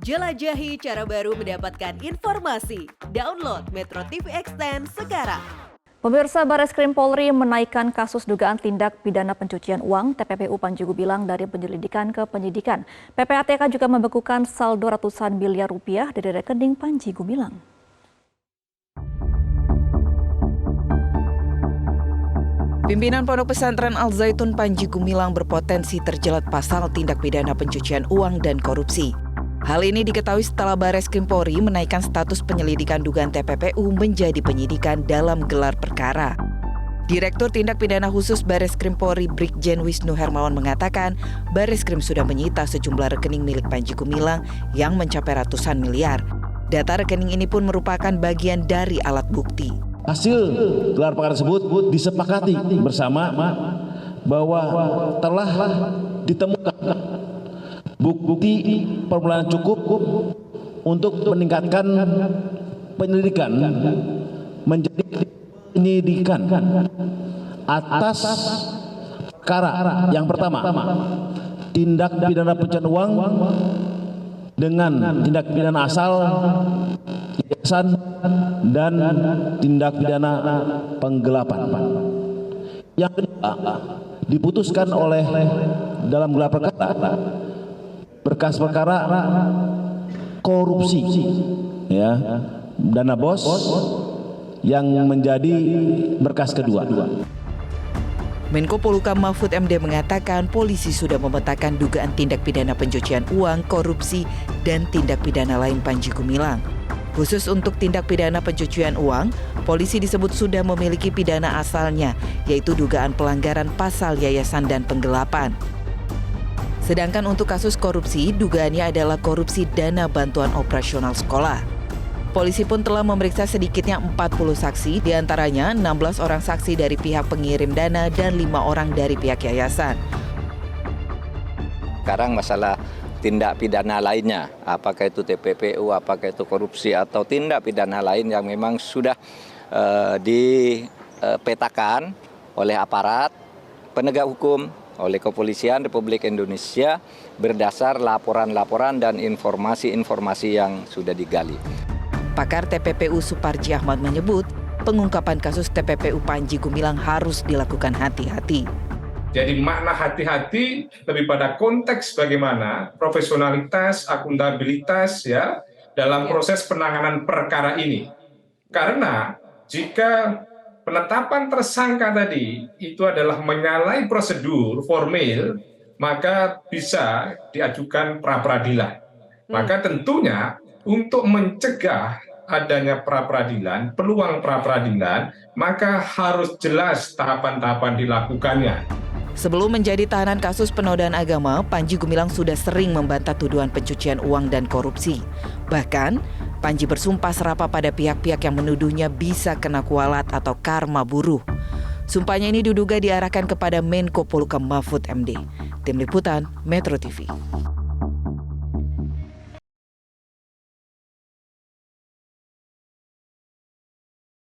Jelajahi cara baru mendapatkan informasi. Download Metro TV Extend sekarang. Pemirsa, Bareskrim Polri menaikkan kasus dugaan tindak pidana pencucian uang TPPU Panji Gumilang dari penyelidikan ke penyidikan. PPATK juga membekukan saldo ratusan miliar rupiah dari rekening Panji Gumilang. Pimpinan Pondok Pesantren Al Zaitun Panji Gumilang berpotensi terjerat pasal tindak pidana pencucian uang dan korupsi. Hal ini diketahui setelah Bareskrim Polri menaikkan status penyelidikan dugaan TPPU menjadi penyidikan dalam gelar perkara. Direktur Tindak Pidana Khusus Bareskrim Polri Brigjen Wisnu Hermawan mengatakan, Bareskrim sudah menyita sejumlah rekening milik Panji Gumilang yang mencapai ratusan miliar. Data rekening ini pun merupakan bagian dari alat bukti. Hasil gelar perkara tersebut disepakati bersama bahwa telah ditemukan bukti permulaan cukup untuk meningkatkan penyelidikan menjadi penyidikan atas perkara yang pertama, tindak pidana pencucian uang dengan tindak pidana asal dan tindak pidana penggelapan. Yang kedua, diputuskan oleh dalam gelar perkara berkas perkara korupsi, ya, dana bos yang menjadi berkas kedua. Menko Polhukam Mahfud MD mengatakan polisi sudah memetakan dugaan tindak pidana pencucian uang, korupsi, dan tindak pidana lain Panji Gumilang. Khusus untuk tindak pidana pencucian uang, polisi disebut sudah memiliki pidana asalnya, yaitu dugaan pelanggaran pasal yayasan dan penggelapan. Sedangkan untuk kasus korupsi, dugaannya adalah korupsi dana bantuan operasional sekolah. Polisi pun telah memeriksa sedikitnya 40 saksi, diantaranya 16 orang saksi dari pihak pengirim dana dan 5 orang dari pihak yayasan. Sekarang masalah tindak pidana lainnya, apakah itu TPPU, apakah itu korupsi, atau tindak pidana lain yang memang sudah dipetakan oleh aparat penegak hukum, oleh Kepolisian Republik Indonesia berdasar laporan-laporan dan informasi-informasi yang sudah digali. Pakar TPPU Suparji Ahmad menyebut, pengungkapan kasus TPPU Panji Gumilang harus dilakukan hati-hati. Jadi makna hati-hati lebih pada konteks bagaimana profesionalitas, akuntabilitas ya dalam proses penanganan perkara ini. Karena jika penetapan tersangka tadi itu adalah menyalahi prosedur formil, maka bisa diajukan pra-peradilan. Maka tentunya untuk mencegah adanya pra-peradilan, peluang pra-peradilan, maka harus jelas tahapan-tahapan dilakukannya. Sebelum menjadi tahanan kasus penodaan agama, Panji Gumilang sudah sering membantah tuduhan pencucian uang dan korupsi. Bahkan, Panji bersumpah serapah pada pihak-pihak yang menuduhnya bisa kena kualat atau karma buruh. Sumpahnya ini diduga diarahkan kepada Menko Polhukam Mahfud MD. Tim Liputan, Metro TV.